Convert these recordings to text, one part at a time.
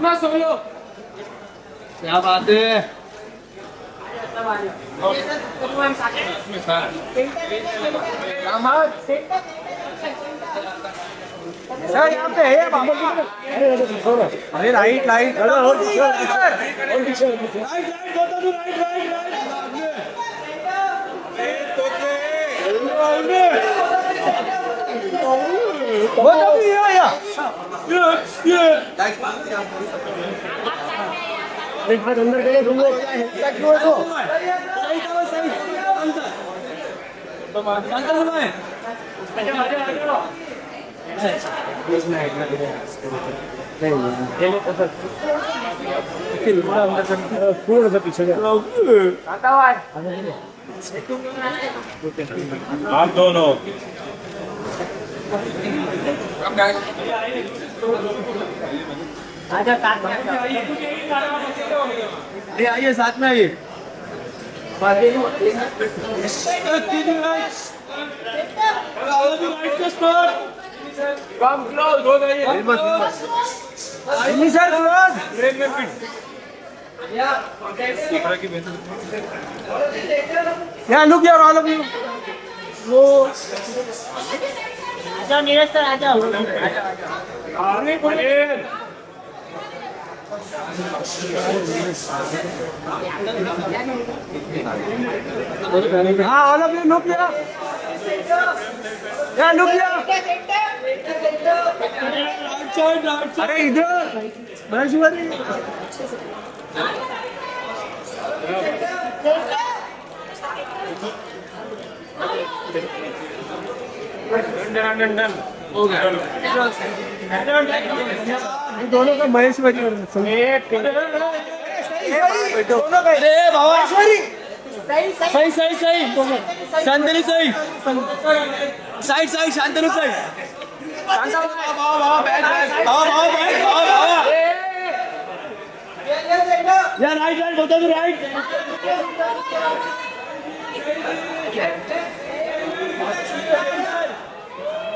अपना सोलो। क्या बात है। सर यहाँ पे है बाबा। अरे राइट राइट अंदर गए आप दोनों आइए साथ में आइए। Come close, हो गई। Sir Yeah, look here, all of you. आजाओ नीरज सर आजाओ। हाँ, all of you look here. Yeah, look here. अरे इधर महेश्वरी। दोनों का महेश्वरी दोनों का महेश्वरी सही सही सही शांतनु सही साइड साइड शांतनु सही यार राइट राइट बोलता तू राइट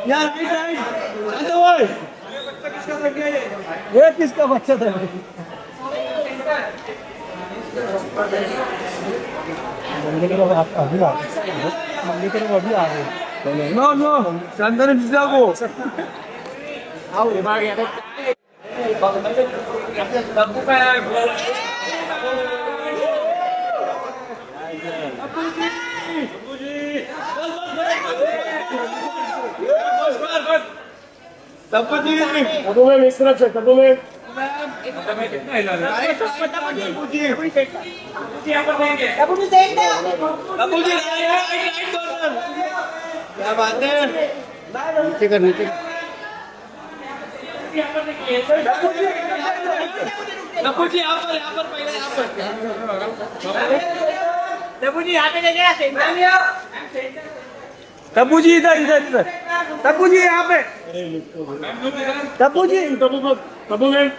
यार राइट राइट शांत बोल। ये किसका बच्चा था? मंदिर के अभी आ गए। नो नो शांतनु जीजा को आओ दिमाग यार। तब्बू जी तब्बू में इस तरफ से तब्बू में क्या बात है। नीचे कर नीचे तब्बू जी यहाँ पर पहले यहाँ पर तब्बू जी यहाँ पे लेके आ तब्बू जी इधर इधर इधर तब्बू जी यहाँ पे तब्बू जी तब्बू में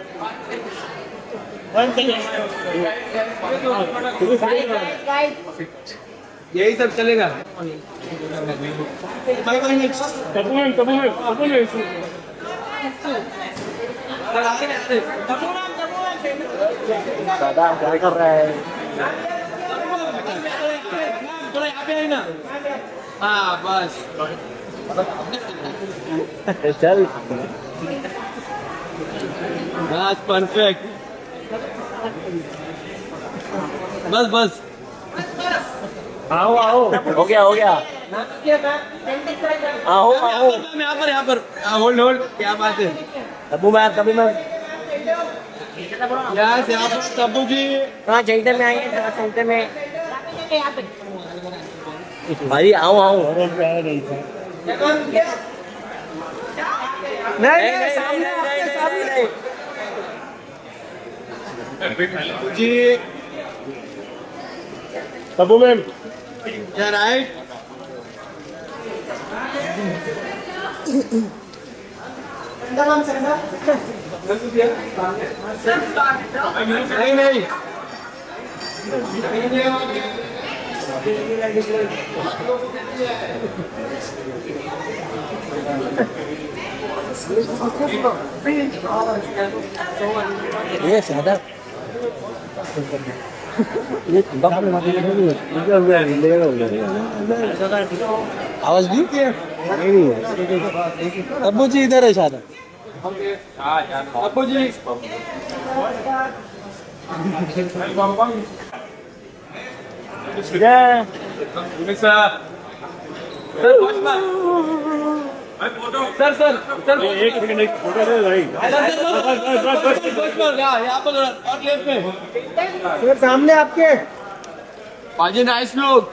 यही सब चलेगा। दादा क्या कर रहा है? थोड़ा यहाँ पे है ना। हाँ बस चल बस परफेक्ट बस बस आओ आओ हो गया आओ आओ यहाँ पर होल्ड होल्ड। क्या बात है। तब्बू मैम कभी मैम यस यहाँ पर तब्बू जी हाँ सेंटर में आइए सेंटर में भाई आओ आओ नहीं सामने जी तब्बू मैम राइट नहीं ये सादा ये आवाज दी नहीं अब्बू जी इधर है शायद अब्बू जी सर सर सर एक सेकंड एक फोटो ले भाई यहाँ पर और लेफ्ट में सर सामने आपके बाजी नाइस लुक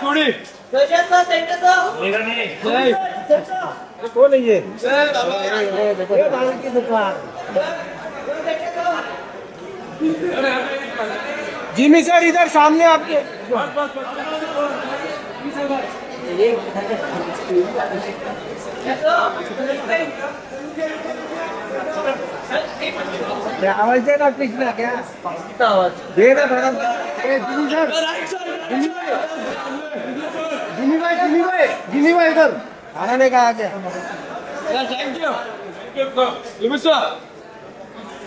थोड़ी कौन है ये जिमी सर इधर सामने आपके आवाज देना कृष्णा क्या आवाज देना थोड़ा जिमी भाई इधर खाना ने कहा क्या थैंक यू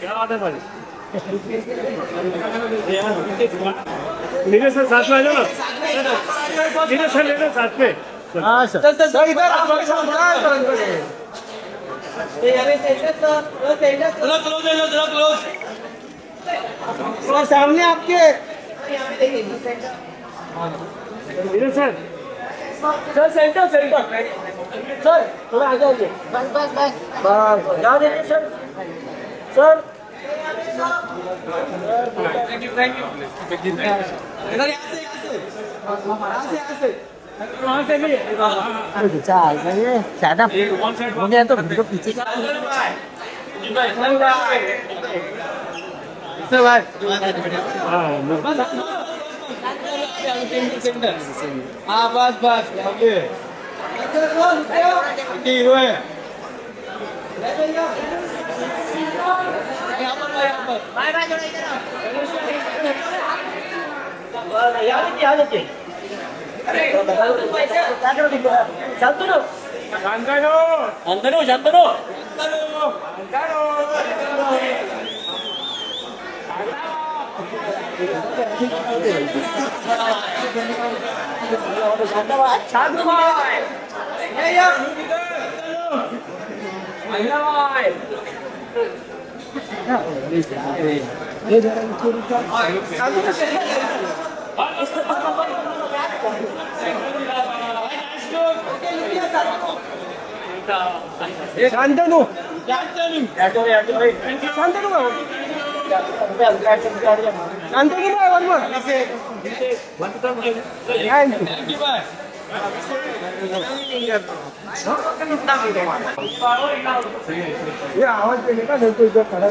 क्या बात है भाई मेरे साथ साथ में आ जाओ ना मेरे साथ लेना साथ में हाँ सर इधर आपके साथ सर सामने आपके इधर सर सर सेंटर सर थोड़ा आ जाइए बस जा दीजिए सर सर थैंक यू वहाँ से भी चाल ये ज्यादा मुझे तो पीछे हाँ बस बस शांतनु ये आवाज देने का बिल्कुल इधर खड़ा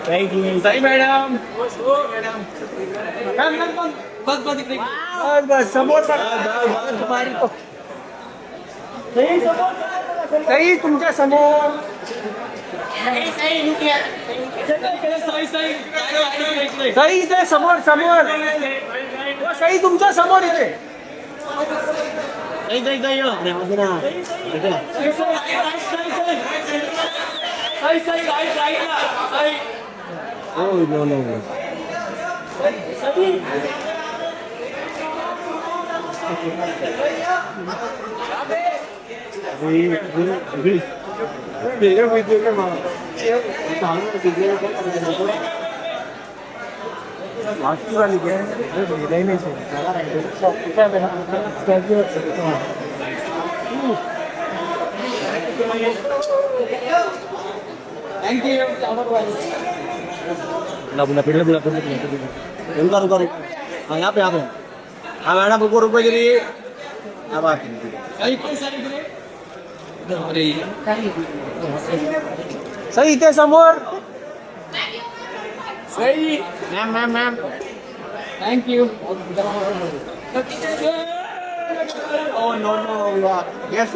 थैंक यू सही मैडम बस समोर तुम्हारी तो सही तुमच्या समोर सही इथे समोर समोर सही तुमच्या समोर इथे हाँ यहाँ पे हाँ मैडम रुको जरी सही इथे समोर सही ma'am thank you Oh no yes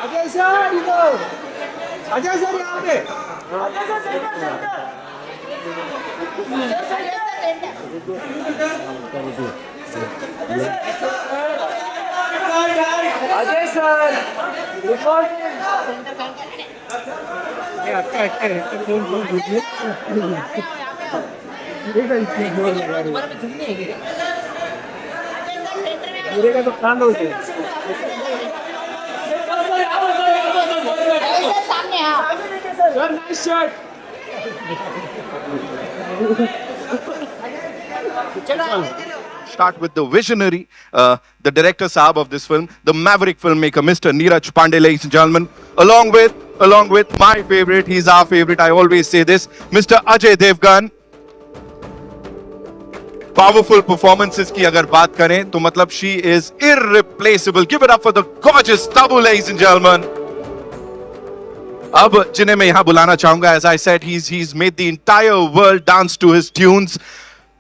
Ajay sir इधर, अजय सर यहाँ पे, अजय सर अजय सर पूरे का तो कांड होते हैं। सामने हाँ Start with the visionary, the director Saab of this film, the maverick filmmaker, Mr. Neeraj Pandey, ladies and gentlemen, along with my favorite, he's our favorite, I always say this, Mr. Ajay Devgan. Powerful performances की अगर बात करें तो मतलब she is irreplaceable. Give it up for the gorgeous Tabu, ladies and gentlemen. अब जिन्हें मैं यहाँ बुलाना चाहूंगा, as I said, he's made the entire world dance to his tunes.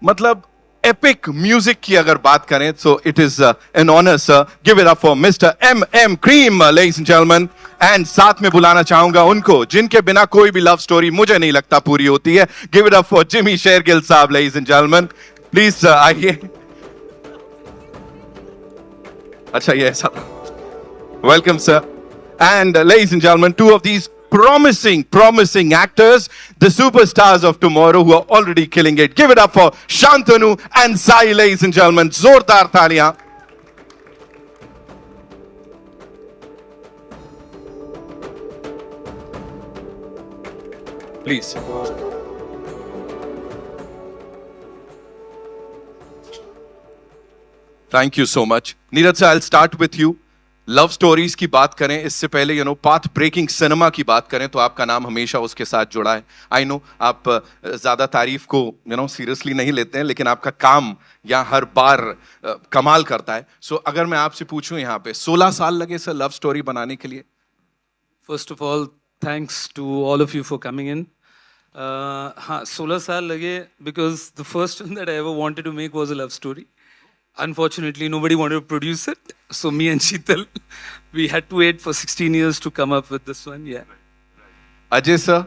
मतलब epic music की अगर बात करें तो it is an honor, sir. Give it up for Mr. M.M. Cream, ladies and gentlemen. And साथ में बुलाना चाहूंगा उनको जिनके बिना कोई भी लव स्टोरी मुझे नहीं लगता पूरी होती है. Give it up for Jimmy Shergill साहब, ladies and gentlemen. Please आइए. अच्छा ये ऐसा. Welcome, sir. And ladies and gentlemen, two of these promising actors, the superstars of tomorrow who are already killing it. Give it up for Shantanu and Sai, ladies and gentlemen. Zordar taaliyan. Please. Thank you so much. Neeraj sir, I'll start with you. Love stories की बात करें इससे पहले path breaking cinema की बात करें तो आपका नाम हमेशा उसके साथ जुड़ा है. आई नो आप ज्यादा तारीफ को सीरियसली नहीं लेते हैं, लेकिन आपका काम यहाँ हर बार कमाल करता है. सो अगर मैं आपसे पूछूं, यहाँ पे 16 साल लगे सर लव स्टोरी बनाने के लिए? First of all thanks to all of you for coming in. हाँ 16 साल लगे because the first film that I ever wanted to make was a love story. Unfortunately, nobody wanted to produce it. So me and Sheetal, we had to wait for 16 years to come up with this one. Yeah. Ajay sir,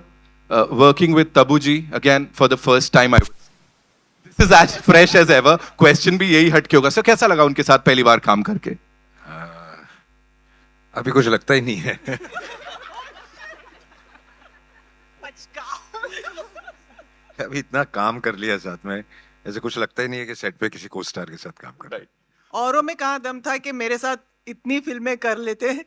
working with Tabu ji again for the first time. This is as fresh as ever. Question भी यही हट के होगा. Sir, कैसा लगा उनके साथ पहली बार काम करके? अभी कुछ लगता ही नहीं है. अभी इतना काम कर लिया साथ में, ऐसे कुछ लगता ही नहीं है कि सेट पे किसी को स्टार के साथ काम कर रहा है. औरों में कहाँ दम था कि मेरे साथ इतनी फिल्में कर लेते हैं.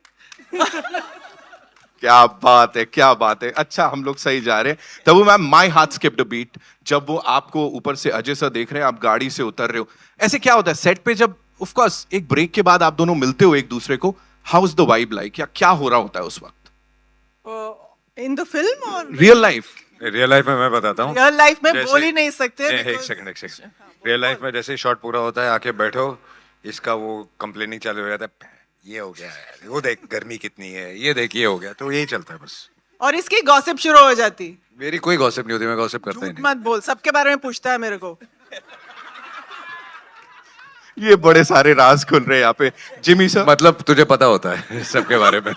क्या बात है, क्या बात है. अच्छा हम लोग सही जा रहे हैं. Tabu ma'am, my heart skipped a beat जब वो आपको ऊपर से अजय सर देख रहे हैं, आप गाड़ी से उतर रहे हो. ऐसे क्या होता है सेट पे जब ऑफ कोर्स एक ब्रेक के बाद आप दोनों मिलते हो एक दूसरे को? How is the vibe like, या क्या हो रहा होता है उस वक्त? इन द फिल्म और रियल लाइफ? रियल लाइफ में मैं बताता हूँ. रियल लाइफ में बोल ही नहीं सकते. एक सेकंड. रियल लाइफ में जैसे शॉट पूरा होता है, आके बैठो, इसका वो कंप्लेनिंग चालू हो जाता है, ये हो गया है, वो देख गर्मी कितनी है, ये देख ये हो गया, तो यही चलता है बस. और इसकी गॉसिप शुरू हो जाती. मेरी कोई गॉसिप नहीं होती, मैं गॉसिप करता ही नहीं. मत बोल, सबके बारे में पूछता है मेरे को. ये बड़े सारे राज खुल रहे हैं यहाँ पे. जिमी सर, मतलब तुझे पता होता है सबके बारे में.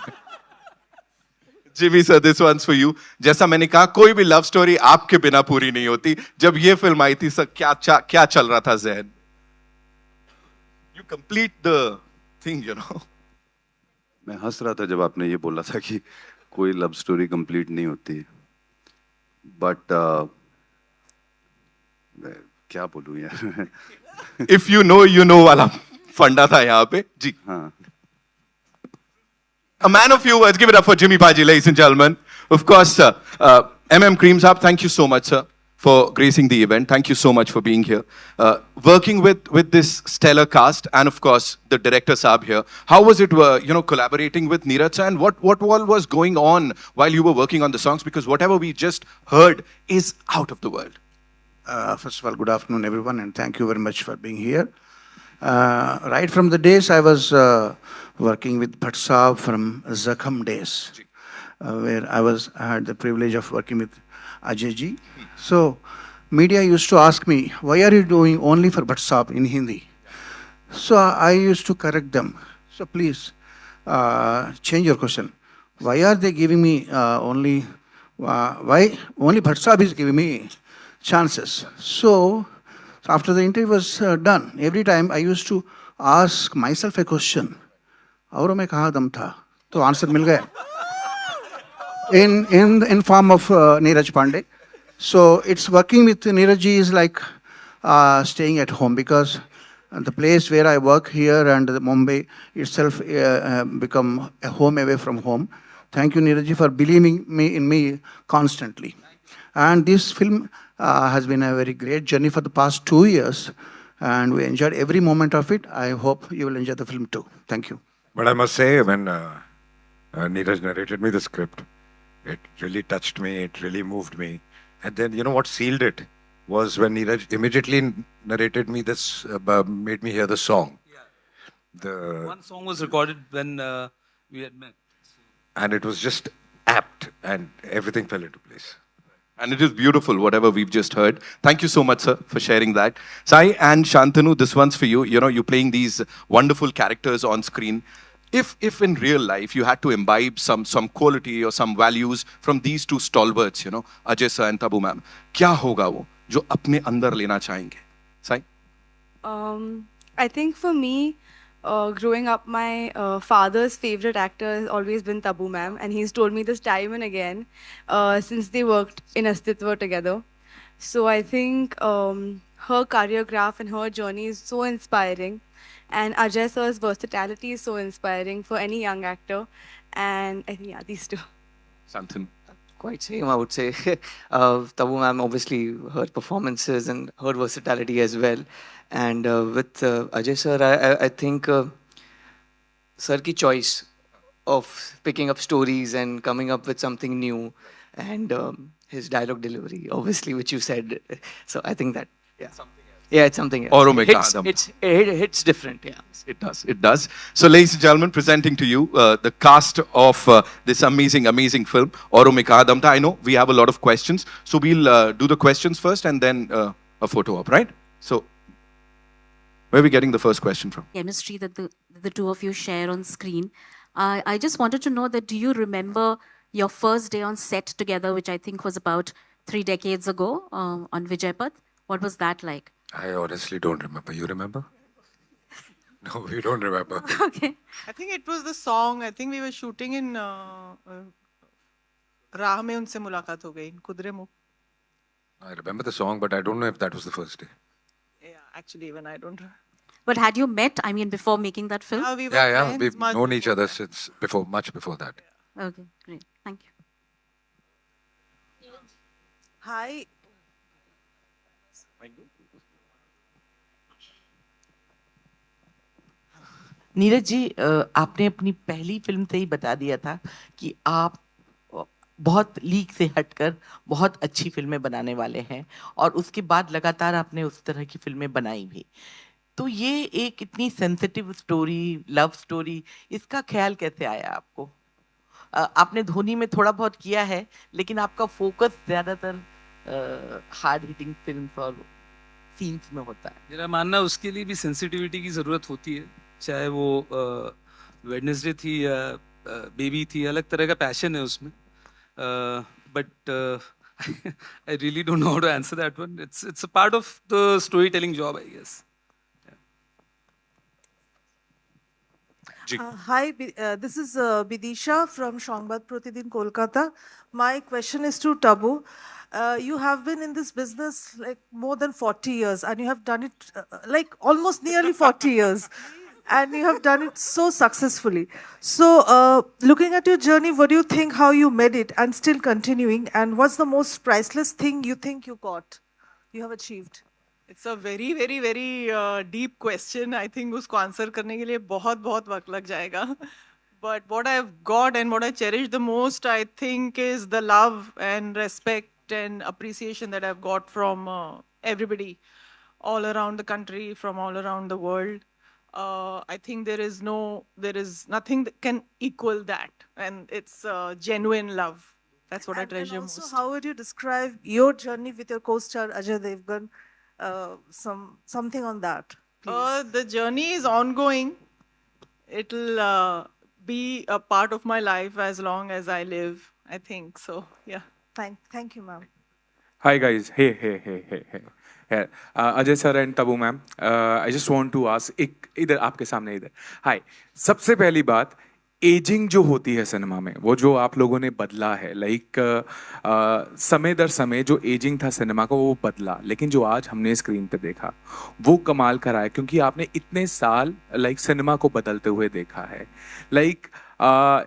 Jimmy sir, this one's for you. जैसा मैंने कहा, कोई भी लव स्टोरी आपके बिना पूरी नहीं होती. जब ये फिल्म आई थी सर, क्या चल रहा था जहन? यू कंप्लीट द थिंग, मैं हंस रहा था जब आपने ये बोला था कि कोई लव स्टोरी कंप्लीट नहीं होती. बट क्या बोलूं यार. इफ यू नो वाला फंडा था यहाँ पे जी. हाँ. A man of few words. Give it up for Jimmy Paji, ladies and gentlemen. Of course, M.M. Cream Saab, thank you so much, sir, for gracing the event. Thank you so much for being here. Working with this stellar cast, and of course, the director Saab here. How was it, collaborating with Neeraj sir, and what all was going on while you were working on the songs? Because whatever we just heard is out of the world. First of all, good afternoon, everyone, and thank you very much for being here. Right from the days I was working with Bhatt Saab from Zakham days, where I had the privilege of working with Ajay ji. So, media used to ask me, why are you doing only for Bhatt Saab in Hindi? So, I used to correct them. So please change your question. Why are they giving me why only Bhatt Sahab is giving me chances? So after the interview was done, every time I used to ask myself a question. और मैं कहाँ दम था? तो answer मिल गया. In form of Neeraj Pandey. So it's working with Neeraj ji is like staying at home, because the place where I work here and the Mumbai itself become a home away from home. Thank you, Neeraj ji, for believing in me constantly. And this film has been a very great journey for the past 2 years, and we enjoyed every moment of it. I hope you will enjoy the film too. Thank you. But I must say, when Neeraj narrated me the script, it really touched me, it really moved me. And then, you know what sealed it was when Neeraj immediately narrated me this, made me hear the song. The One song was recorded when we had met. And it was just apt, and everything fell into place. And it is beautiful, whatever we've just heard. Thank you so much, sir, for sharing that. Sai and Shantanu, this one's for you. You know, you're playing these wonderful characters on screen. If in real life you had to imbibe some quality or some values from these two stalwarts, you know, Ajay sir and Tabu ma'am, क्या होगा वो जो अपने अंदर लेना चाहेंगे? Sai? I think for me, growing up, my father's favorite actor has always been Tabu ma'am, and he's told me this time and again since they worked in Astitva together. So I think her choreograph and her journey is so inspiring, and Ajay sir's versatility is so inspiring for any young actor. And I think, yeah, these two. Shantanu. Quite same, I would say. Tabu ma'am, obviously, her performances and her versatility as well. And with Ajay sir, I think sir ki choice of picking up stories and coming up with something new, and his dialogue delivery, obviously, which you said. So I think that, yeah. Yeah, it's something else. Auro mein kaha dam. It hits different, yeah. It does. It does. So, ladies and gentlemen, presenting to you the cast of this amazing, amazing film, Auro Mein Kaha Dam Tha. I know we have a lot of questions, so we'll do the questions first and then a photo op, right? So, where are we getting the first question from? Chemistry that the two of you share on screen. I just wanted to know that, do you remember your first day on set together, which I think was about 3 decades ago on Vijaypath? What was that like? I honestly don't remember. You remember? No, we don't remember. Okay. I think it was the song. I think we were shooting in राह में उनसे मुलाकात हो गई, Kudremukh. I remember the song, but I don't know if that was the first day. Yeah, actually, even I don't. But had you met, I mean, before making that film? We were Yeah, friends we've much known each before other that. since much before that. Okay, great. Thank you. Hi. Neeraj ji, आपने अपनी पहली film से ही बता दिया था कि आप बहुत लीक से हटकर बहुत अच्छी फिल्में बनाने वाले हैं, और उसके बाद लगातार आपने उस तरह की फिल्में बनाई भी. तो ये एक इतनी सेंसिटिव स्टोरी, लव स्टोरी, इसका ख्याल कैसे आया आपको? आपने धोनी में थोड़ा बहुत किया है, लेकिन आपका फोकस ज्यादातर हार्ड हिटिंग फिल्म्स और सीन्स में होता है. मेरा मानना है उसके लिए भी सेंसिटिविटी की ज़रूरत होती है, चाहे वो वेडनेसडे थी या बेबी थी, अलग तरह का पैशन है उसमें. But I really don't know how to answer that one. It's a part of the story telling job, I guess. Hi, this is Bidisha from Shangbad Pratidin, Kolkata. My question is to Tabu. You have been in this business like more than 40 years, and you have done it like almost nearly 40 years. And you have done it so successfully. So, looking at your journey, what do you think how you made it and still continuing? And what's the most priceless thing you think you have achieved? It's a very, very, very deep question. I think उसको answer करने के लिए बहुत वक्त लग जाएगा. But what I've got and what I cherish the most, I think, is the love and respect and appreciation that I've got from everybody all around the country, from all around the world. I think there is nothing that can equal that, and it's genuine love. That's what I treasure most. So, how would you describe your journey with your co-star Ajay Devgan? Something on that, please. The journey is ongoing. it'll be a part of my life as long as I live, I think. So, yeah. Thank you, ma'am. Hi guys. Hey. Yeah. Ajay sir and Tabu ma'am. I just want to ask एक इधर आपके सामने इधर. Hi. सबसे पहली बात ageing जो होती है सिनेमा में वो जो आप लोगों ने बदला है लाइक समय दर समय जो एजिंग था सिनेमा का वो बदला लेकिन जो आज हमने स्क्रीन पे देखा वो कमाल करा है क्योंकि आपने इतने साल लाइक सिनेमा को बदलते हुए देखा है लाइक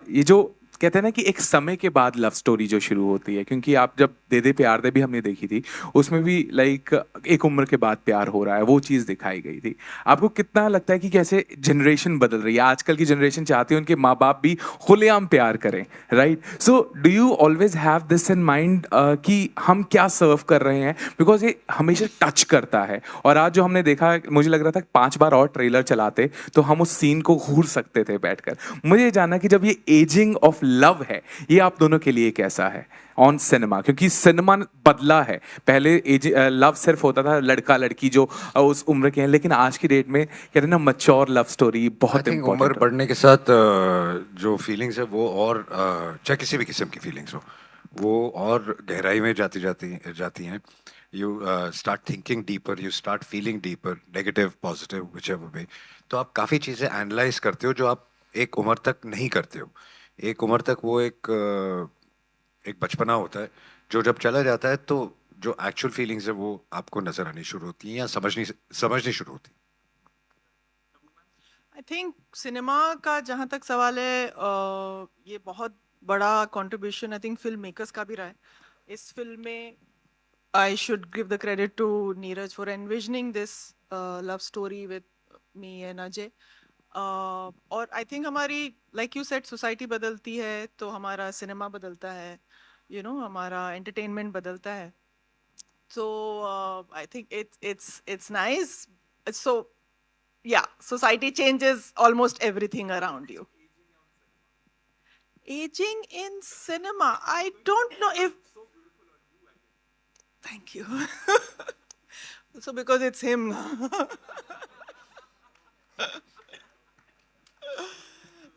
ये जो कहते हैं ना कि एक समय के बाद लव स्टोरी जो शुरू होती है क्योंकि आप जब दे दे प्यार दे भी हमने देखी थी उसमें भी लाइक एक उम्र के बाद प्यार हो रहा है वो चीज़ दिखाई गई थी आपको कितना लगता है कि कैसे जनरेशन बदल रही है आजकल की जनरेशन चाहती है उनके माँ बाप भी खुलेआम प्यार करें right so do you always have this in mind कि हम क्या सर्व कर रहे हैं बिकॉज ये हमेशा टच करता है और आज जो हमने देखा मुझे लग रहा था 5 बार और ट्रेलर चलाते तो हम उस सीन को घूर सकते थे बैठकर मुझे ये जानना कि जब ये एजिंग ऑफ लव है ये आप दोनों के लिए कैसा है ऑन सिनेमा क्योंकि सिनेमा बदला है पहले लव सिर्फ होता था लड़का लड़की जो उस उम्र के हैं लेकिन आज की डेट में कहते हैं ना मैच्योर लव स्टोरी बहुत इम्पोर्टेंट उम्र बढ़ने के साथ जो फीलिंग्स है वो और चाहे किसी भी किस्म की फीलिंग्स हो वो और गहराई में जाती हैं you start thinking deeper you start feeling deeper negative positive whichever वे तो आप काफ़ी चीज़ें एनालाइज करते हो जो आप एक उम्र तक नहीं करते हो एक उम्र तक वो एक बचपना होता है जो जब चला जाता है तो जो एक्चुअल फीलिंग्स है वो आपको नजर आनी शुरू होती हैं या समझनी शुरू होती है आई थिंक सिनेमा का जहाँ तक सवाल है ये बहुत बड़ा contribution I think film makers का भी रहा है इस फिल्म में I should give the credit to Neeraj for envisioning this love story with me and Ajay और आई थिंक हमारी लाइक यू सेड सोसाइटी बदलती है तो हमारा सिनेमा बदलता है हमारा एंटरटेनमेंट बदलता है so I think it's nice so yeah society changes almost everything around you aging in cinema I don't know if thank you so because it's him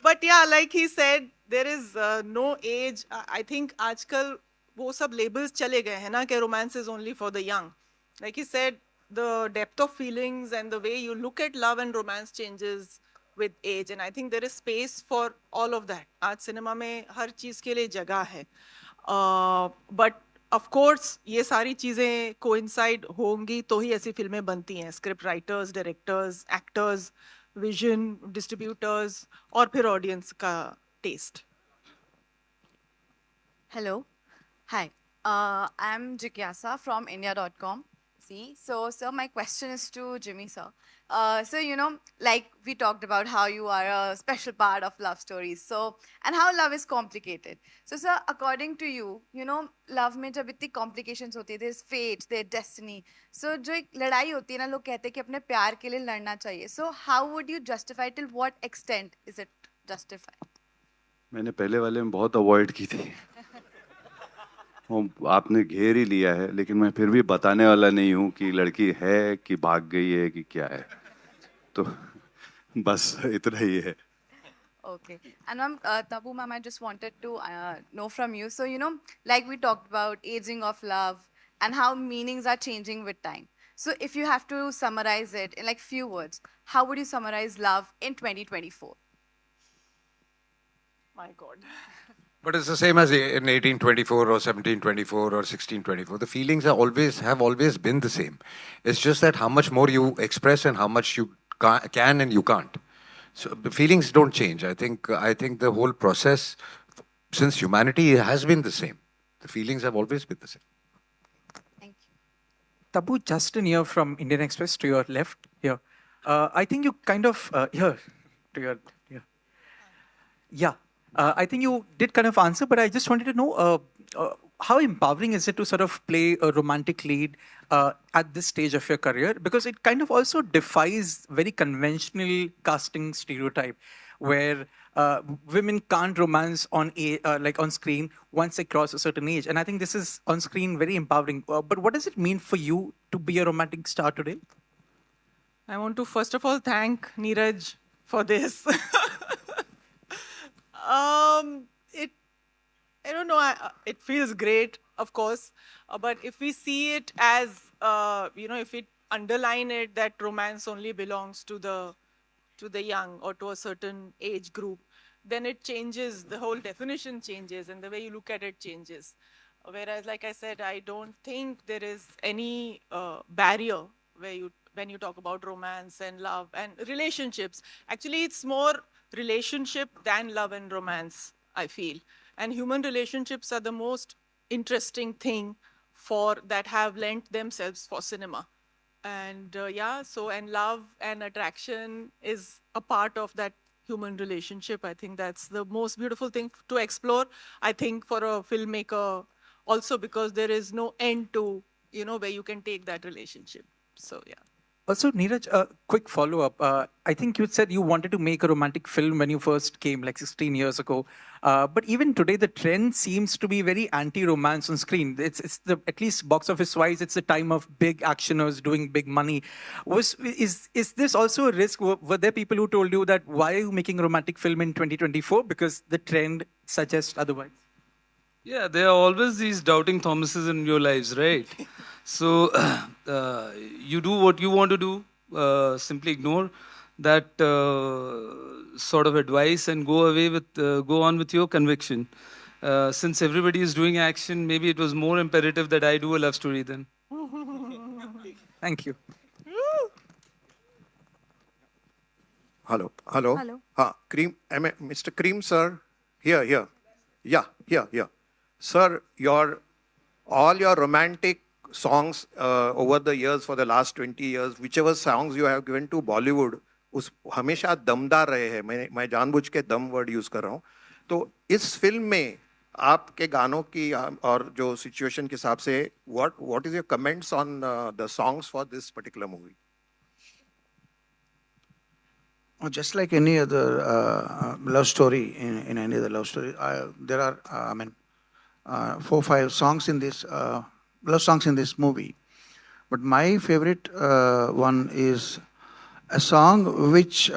but yeah like he said there is no age I think आजकल वो सब labels चले गए हैं ना कि romance is only for the young like he said the depth of feelings and the way you look at love and romance changes with age and I think there is space for all of that आज cinema में हर चीज़ के लिए जगह है but of course ये सारी चीज़ें coincide होंगी तो ही ऐसी फिल्में बनती हैं script writers directors actors vision distributors और फिर audience का taste Hello. Hi. I'm Jigyasa from India.com. See, so sir, my question is to Jimmy sir. So like we talked about how you are a special part of love stories. So and how love is complicated. So sir, according to you, love में जब इतनी complications होती है, there's fate, there's destiny. So जो एक लड़ाई होती है ना, लोग कहते हैं कि अपने प्यार के लिए लड़ना चाहिए. So how would you justify till what extent is it justified? मैंने पहले वाले में बहुत अवॉइड की थी आपने घेर ही लिया है लेकिन मैं फिर भी बताने वाला नहीं हूँ कि लड़की है कि भाग गई है कि क्या है तो बस इतना ही है Okay. And ma'am, Tabu ma'am, I just wanted to know from you. So, like we talked about aging of love and how meanings are changing with time. So, if you have to summarize it in like few words, how would you summarize love in 2024? My God. But it's the same as in 1824 or 1724 or 1624. The feelings have always been the same. It's just that how much more you express and how much you can and you can't. So the feelings don't change. I think the whole process since humanity has been the same. The feelings have always been the same. Thank you. Tabu, Justin here from Indian Express to your left here. I think you kind of here to your here. Yeah. I think you did kind of answer, but I just wanted to know how empowering is it to sort of play a romantic lead at this stage of your career? Because it kind of also defies very conventional casting stereotype, where women can't romance on on screen once they cross a certain age. And I think this is on screen very empowering. But what does it mean for you to be a romantic star today? I want to first of all thank Neeraj for this. It, I don't know. It feels great, of course, but if we see it as, if we underline it that romance only belongs to the young or to a certain age group, then it changes. The whole definition changes, and the way you look at it changes. Whereas, like I said, I don't think there is any barrier when you talk about romance and love and relationships. Actually, it's more relationship than love and romance, I feel. And human relationships are the most interesting thing that have lent themselves for cinema. And and love and attraction is a part of that human relationship. I think that's the most beautiful thing to explore, I think, for a filmmaker also, because there is no end to, where you can take that relationship. So, yeah. Also, Neeraj, a quick follow-up. I think you said you wanted to make a romantic film when you first came, like 16 years ago. But even today, the trend seems to be very anti-romance on screen. It's at least box office-wise, it's the time of big actioners doing big money. Is this also a risk? Were there people who told you that why are you making a romantic film in 2024? Because the trend suggests otherwise. Yeah, there are always these doubting Thomases in your lives, right? So you do what you want to do. Simply ignore that sort of advice and go on with your conviction. Since everybody is doing action, maybe it was more imperative that I do a love story then. Thank you. Hello. Hello. Cream, Mr. Cream, sir. Here. Yeah. Sir, all your romantic songs over the years, for the last 20 years, whichever songs you have given to Bollywood, उस हमेशा दमदार रहे हैं. मैं जानबूझ के दम word use कर रहा हूँ. तो इस फिल्म में आपके गानों की और जो सिचुएशन के हिसाब से what is your comments on the songs for this particular movie? Just like any other love story, in any other love story, there are 4 or 5 songs in this love songs in this movie. But my favorite one is a song which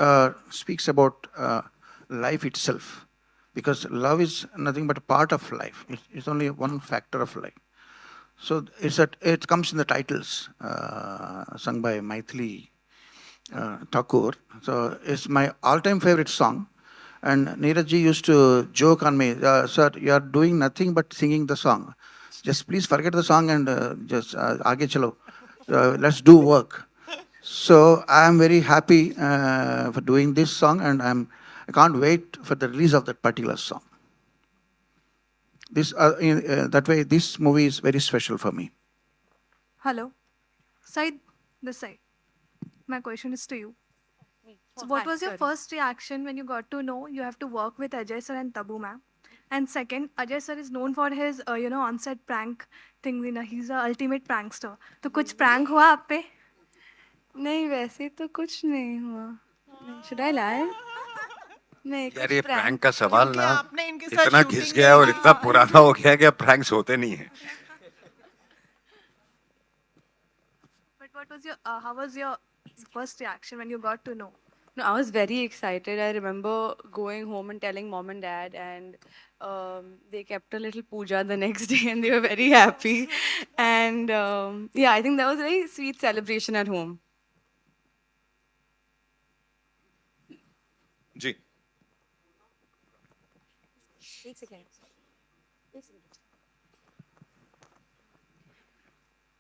speaks about life itself, because love is nothing but a part of life. It's only one factor of life. So it comes in the titles, sung by Maithili Thakur. So it's my all-time favorite song. And Neeraj ji used to joke on me, sir, you are doing nothing but singing the song. Just please forget the song and just aage chalo. Let's do work. So I am very happy for doing this song, and I can't wait for the release of that particular song. That way, this movie is very special for me. Hello. Side, this side. My question is to you. So what was your first reaction when you got to know you have to work with Ajay sir and Tabu ma'am? And second, Ajay sir is known for his, on-set prank things. He's the ultimate prankster. तो कुछ prank हुआ आप पे? नहीं, वैसे तो कुछ नहीं हुआ. Should I lie? नहीं, यार ये कुछ प्रैंक का सवाल ना आपने इनके साथ इतना shooting घिस गया है और इतना पुराना हो गया है कि अब प्रैंक्स होते नहीं है. But what was how was your first reaction when you got to know? No, I was very excited. I remember going home and telling mom and dad, and they kept a little puja the next day, and they were very happy. And I think that was a very sweet celebration at home. जी. एक second.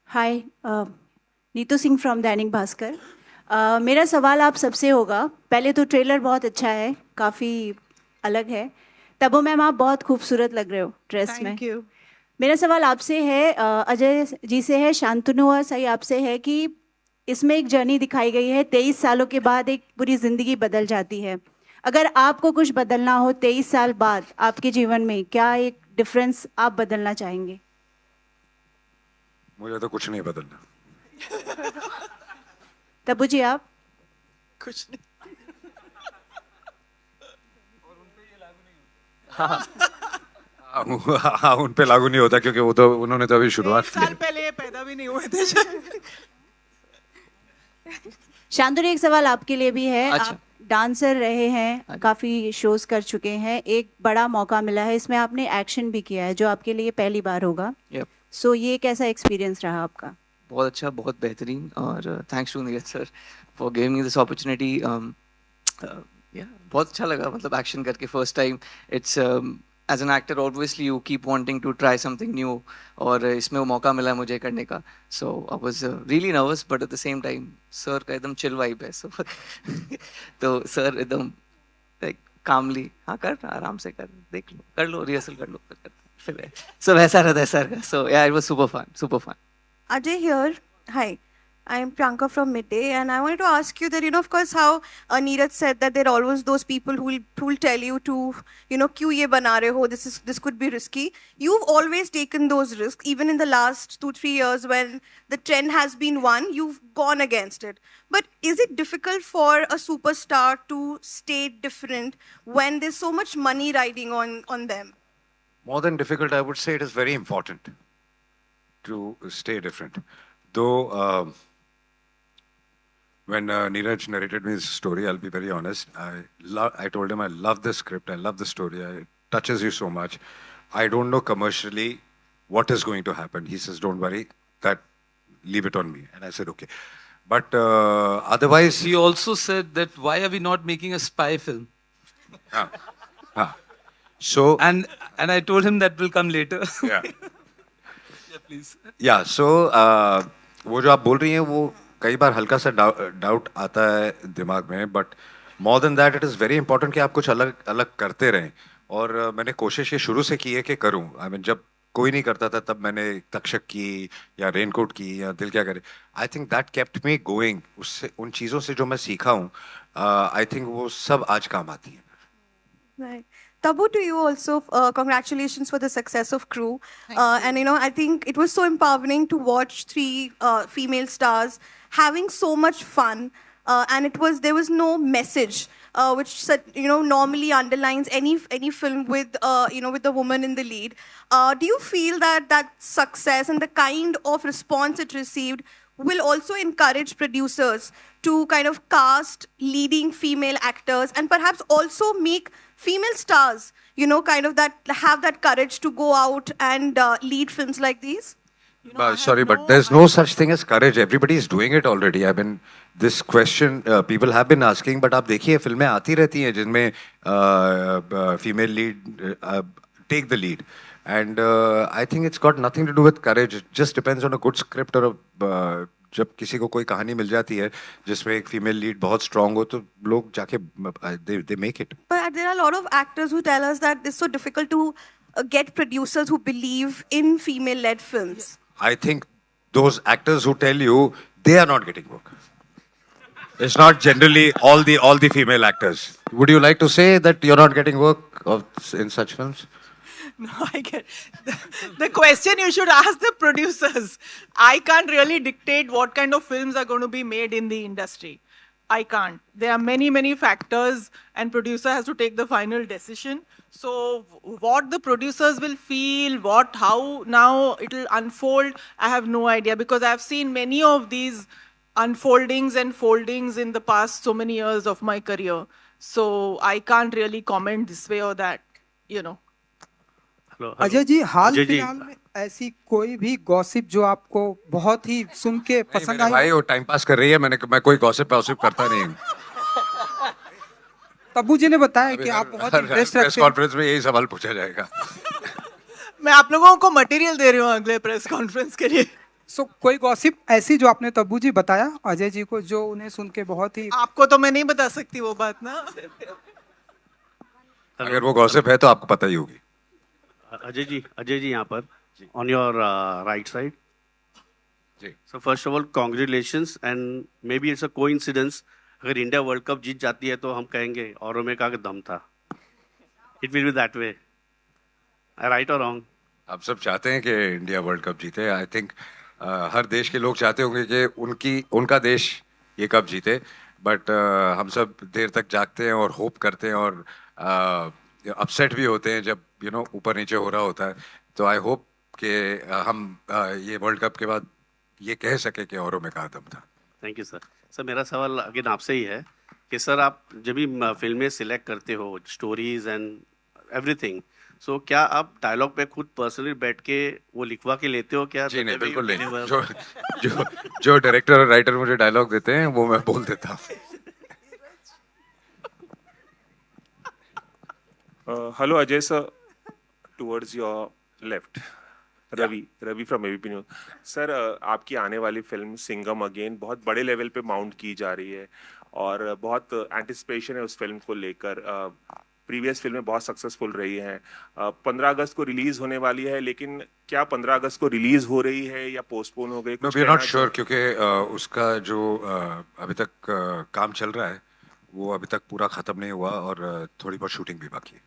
Hi, Neetu Singh from Dainik Bhaskar. मेरा सवाल आप सबसे होगा. पहले तो trailer बहुत अच्छा है, काफ़ी अलग है. तबू मैम, आप बहुत खूबसूरत लग रहे हो ड्रेस में. Thank you. मेरा सवाल आपसे है, अजय जी से है, शांतनु और सही आपसे है कि इसमें एक जर्नी दिखाई गई है. 23 सालों के बाद एक पूरी ज़िंदगी बदल जाती है. अगर आपको कुछ बदलना हो 23 साल बाद आपके जीवन में, क्या एक डिफरेंस आप बदलना चाहेंगे? मुझे तो कुछ नहीं बदलना. तबू जी, आप? कुछ नहीं. हाँ, उन पे लागू नहीं होता क्योंकि वो तो उन्होंने तो अभी शुरुआत की. 1 साल पहले ये पैदा भी नहीं हुए थे. शांतनु, एक सवाल आपके लिए भी है. अच्छा. आप डांसर रहे हैं, काफ़ी शोज़ कर चुके हैं, एक बड़ा मौका मिला है, इसमें आपने एक्शन भी किया है जो आपके लिए पहली बार होगा। Yep. सो ये कैसा एक्सपीरियंस रहा आपका? बहुत अच्छा, बहुत बेहतरीन, और thanks to Neeraj sir for giving me this opportunity. बहुत अच्छा लगा, मतलब एक्शन करके first time. It's as an actor obviously you keep wanting to try something new, और इसमें वो मौका मिला मुझे करने का। So I was really nervous, but at the same time sir का एकदम चिल वाइब है। सो तो सर एकदम लाइक कामली, हाँ कर, आराम से कर, देख लो, कर लो, रिहर्सल कर लो, फिर सो वैसा रहता है सर का। So yeah it was super fun, super fun. Ajay here. Hi, I'm Priyanka from Midday, and I wanted to ask you that, of course, how Neeraj said that there are always those people who will tell you to, क्यों ये बना रहे हो? This could be risky. You've always taken those risks, even in the last 2-3 years when the trend has been one, you've gone against it. But is it difficult for a superstar to stay different when there's so much money riding on them? More than difficult, I would say it is very important to stay different. Though, when Neeraj narrated me this story, I'll be very honest. I told him I love the script, I love the story, it touches you so much. I don't know commercially what is going to happen. He says, don't worry, leave it on me. And I said, okay. But otherwise... He also said that why are we not making a spy film? So... And I told him that will come later. Yeah. Please. Yeah, so वो जो आप बोल रही हैं वो कई बार हल्का सा डाउट आता है दिमाग में, but more than that it is very important कि आप कुछ अलग अलग करते रहें। और मैंने कोशिश ये शुरू से की है कि करूं। आई मीन जब कोई नहीं करता था तब मैंने तक्षक की या रेनकोट की या दिल क्या करे। I think that kept me going. उससे उन चीज़ों से जो मैं सीखा हूँ आई थिंक वो सब आज काम आती हैं। Right. Tabu, to you also, congratulations for the success of Crew. And I think it was so empowering to watch 3 female stars having so much fun. And there was no message, which normally underlines any film with with a woman in the lead. Do you feel that success and the kind of response it received will also encourage producers to kind of cast leading female actors and perhaps also make female stars, kind of have that courage to go out and lead films like these? Sorry, but there's no such thing as courage. Everybody is doing it already. I mean, this question people have been asking, but आप देखिए फिल्में आती रहती हैं जिनमें female lead take the lead. And I think it's got nothing to do with courage. It just depends on a good script or जब किसी को कोई कहानी मिल जाती है जिसमें एक फीमेल लीड बहुत स्ट्रांग हो तो लोग जाके they make it. But there are a lot of actors who tell us that it's so difficult to get producers who believe in female-led films. I think those actors who tell you they are not getting work. It's not generally all the female actors. Would you like to say that you're not getting work in such films? No, I get the question you should ask the producers. I can't really dictate what kind of films are going to be made in the industry. I can't. There are many factors, and producer has to take the final decision. So what the producers will feel, how now it will unfold, I have no idea, because I've seen many of these unfoldings and foldings in the past so many years of my career. So I can't really comment this way or that, Ajay ji, हाल फिलहाल में ऐसी कोई भी gossip जो आपको बहुत ही सुन के पसंद आई? भाई वो टाइम पास कर रही है, मैं कोई गॉसिप करता नहीं हूँ। तब्बू जी ने बताया कि आप बहुत इंटरेस्ट रखते हैं। प्रेस कॉन्फ्रेंस में यही सवाल पूछा जाएगा। मैं आप लोगों को मटेरियल दे रही हूँ अगले प्रेस कॉन्फ्रेंस के लिए। सो कोई गॉसिप ऐसी जो आपने तब्बू जी बताया अजय जी को, जो उन्हें सुन के बहुत ही... आपको तो मैं नहीं बता सकती वो बात ना। अगर वो गॉसिप है तो आपको पता ही होगी। अजय जी यहाँ पर on your right side. So first of all congratulations, and may be it's a coincidence, अगर इंडिया वर्ल्ड कप जीत जाती है तो हम कहेंगे औरों में का दम था। It will be that way. I right और रॉन्ग? आप सब चाहते हैं कि इंडिया वर्ल्ड कप जीते। आई थिंक हर देश के लोग चाहते होंगे कि उनका देश ये कप जीते, बट हम सब देर तक जागते हैं और होप करते हैं और अपसेट भी होते हैं जब ऊपर नीचे हो रहा होता है। तो आई होप कि हम ये वर्ल्ड कप के बाद ये कह सके कि औरों में कहा दम था। Thank you sir. सर मेरा सवाल अगेन आपसे ही है कि सर आप जब भी फिल्में सिलेक्ट करते हो स्टोरीज एंड एवरीथिंग, सो क्या आप डायलॉग पे खुद पर्सनली बैठ के वो लिखवा के लेते हो क्या? जी नहीं, बिल्कुल नहीं। जो डायरेक्टर और राइटर मुझे डायलॉग देते हैं वो मैं बोल देता हूँ। Hello Ajay sir, towards your left. Ravi from ABP News. Sir आपकी आने वाली फिल्म सिंघम अगेन बहुत बड़े लेवल पे माउंट की जा रही है और बहुत एंटिसिपेशन है उस फिल्म को लेकर। प्रीवियस फिल्में बहुत सक्सेसफुल रही हैं। 15 अगस्त को रिलीज होने वाली है, लेकिन क्या 15 अगस्त को रिलीज हो रही है या पोस्टपोन हो गई? No, we are not sure, क्योंकि उसका जो अभी तक काम चल रहा है वो अभी तक पूरा खत्म नहीं हुआ और थोड़ी बहुत शूटिंग भी बाकी है।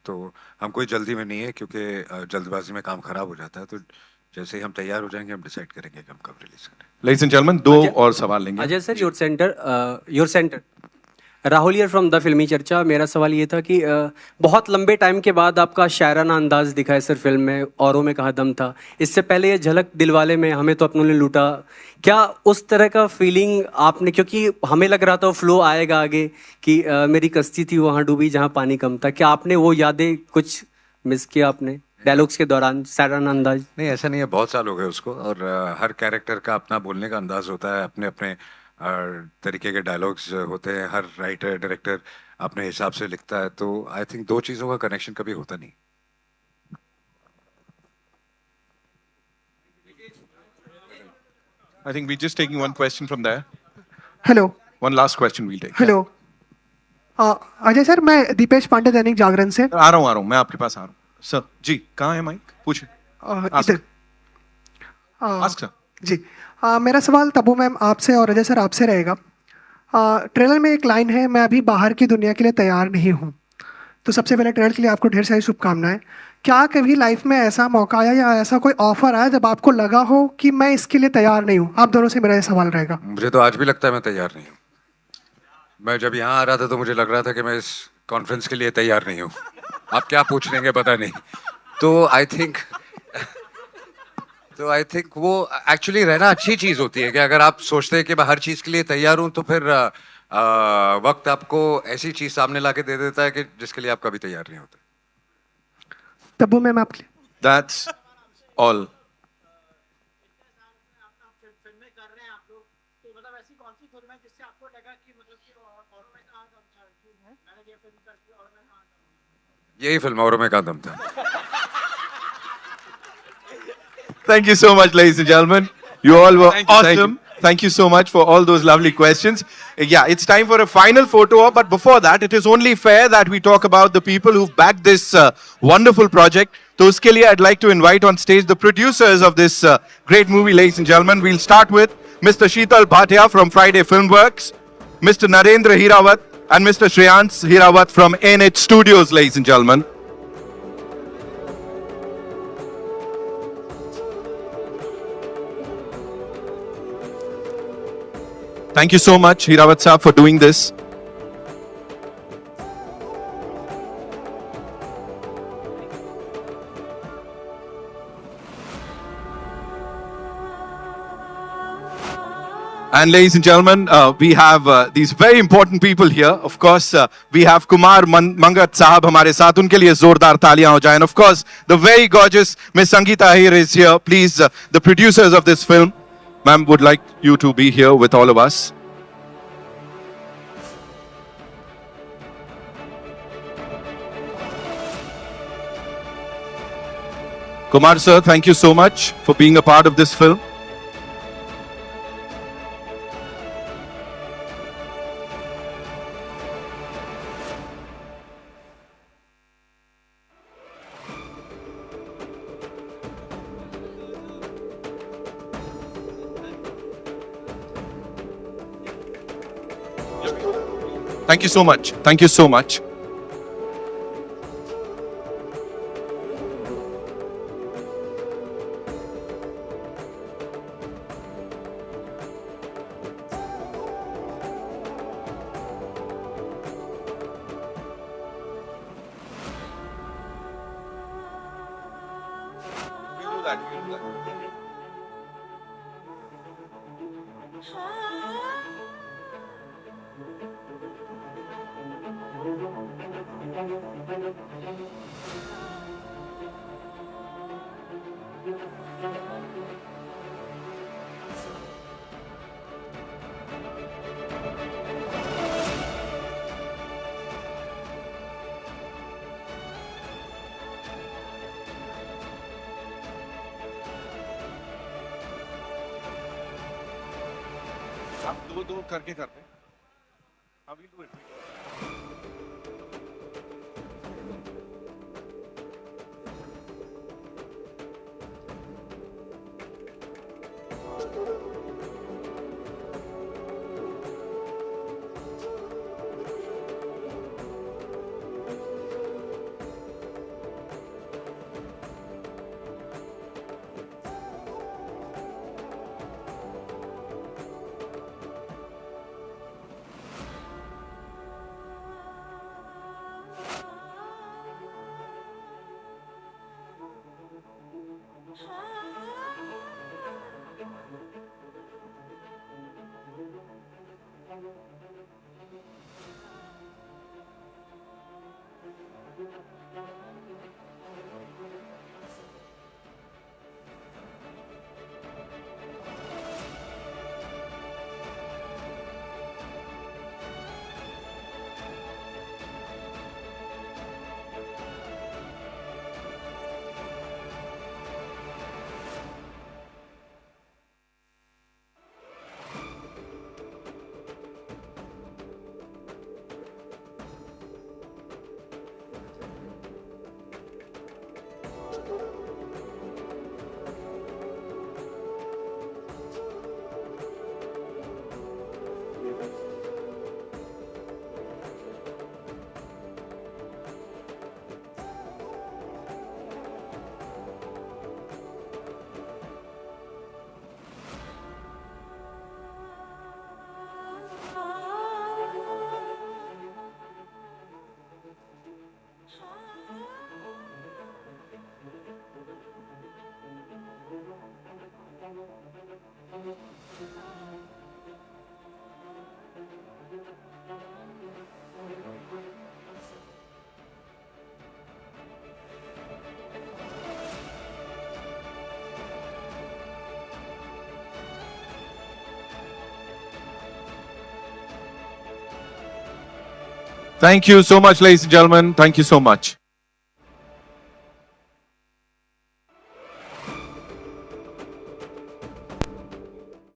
तो हम कोई जल्दी में नहीं है, क्योंकि जल्दबाजी में काम खराब हो जाता है। तो जैसे ही हम तैयार हो जाएंगे हम डिसाइड करेंगे कि हम कब रिलीज करें। Ladies and gentlemen, 2 और सवाल लेंगे। Ajay sir, your centre Rahul here from the फिल्मी चर्चा। मेरा सवाल ये था कि बहुत लंबे टाइम के बाद आपका शायराना अंदाज दिखा है सर फिल्म में, औरों में कहा दम था। इससे पहले ये झलक दिलवाले में हमें तो अपनों ने लूटा, क्या उस तरह का फीलिंग आपने, क्योंकि हमें लग रहा था फ्लो आएगा आगे कि मेरी कश्ती थी वहाँ डूबी जहाँ पानी कम था, क्या आपने वो यादें कुछ मिस किया आपने डायलॉग्स के दौरान शायराना अंदाज? नहीं, ऐसा नहीं है, बहुत साल हो गए उसको। और हर कैरेक्टर का अपना बोलने का अंदाज होता है, अपने अपने तरीके के डायलॉग्स होते हैं। हर राइटर डायरेक्टर अपने हिसाब से लिखता है। तो आई थिंक 2 चीज़ों का कनेक्शन कभी होता नहीं। I think we're just taking one question from there. Hello. One last question we'll take. Hello Ajay sir, मैं दीपेश पांडे दैनिक जागरण से आ रहा हूँ, मैं आपके पास आ रहा हूँ। सर जी, कहाँ है माइक? पूछे। इधर। Ask sir. जी, मेरा सवाल तब्बू मैम आपसे और अजय सर आपसे रहेगा। ट्रेलर में एक लाइन है, मैं अभी बाहर की दुनिया के लिए तैयार नहीं हूँ। तो सबसे पहले ट्रेलर के लिए आपको ढेर सारी शुभकामनाएं। क्या कभी लाइफ में ऐसा मौका आया या ऐसा कोई ऑफर आया जब आपको लगा हो कि मैं इसके लिए तैयार नहीं हूँ? आप दोनों से मेरा ये सवाल रहेगा। मुझे तो आज भी लगता है मैं तैयार नहीं हूँ। मैं जब यहाँ आ रहा था तो मुझे लग रहा था कि मैं इस कॉन्फ्रेंस के लिए तैयार नहीं हूँ। आप क्या पूछ लेंगे पता नहीं। तो आई थिंक वो एक्चुअली रहना अच्छी चीज होती है कि अगर आप सोचते हैं कि मैं हर चीज के लिए तैयार हूं, तो फिर वक्त आपको ऐसी चीज सामने लाके दे देता है कि जिसके लिए आप कभी तैयार नहीं होते। तब्बू मैम आपके लिए। That's all. यही फिल्म औरों में कहा दम था। Thank you so much, ladies and gentlemen. You all were awesome. Thank you so much for all those lovely questions. Yeah, it's time for a final photo op, but before that, it is only fair that we talk about the people who've backed this wonderful project. So, uske liye, I'd like to invite on stage the producers of this great movie, ladies and gentlemen. We'll start with Mr. Sheetal Bhatia from Friday Filmworks, Mr. Narendra Hirawat, and Mr. Shreyans Hirawat from NH Studios, ladies and gentlemen. Thank you so much, Hirawat Saab, for doing this. And ladies and gentlemen, we have these very important people here. Of course, we have Kumar Mangat Sahab hamare saath. Unke liye zordar taaliyan ho jaye. And of course, the very gorgeous Miss Sangeeta Ahir is here. Please, the producers of this film, ma'am, would like you to be here with all of us. Kumar sir, thank you so much for being a part of this film. Thank you so much. Thank you so much. आप दो दो करके करते हैं. I will do it. Thank you so much, ladies and gentlemen. Thank you so much.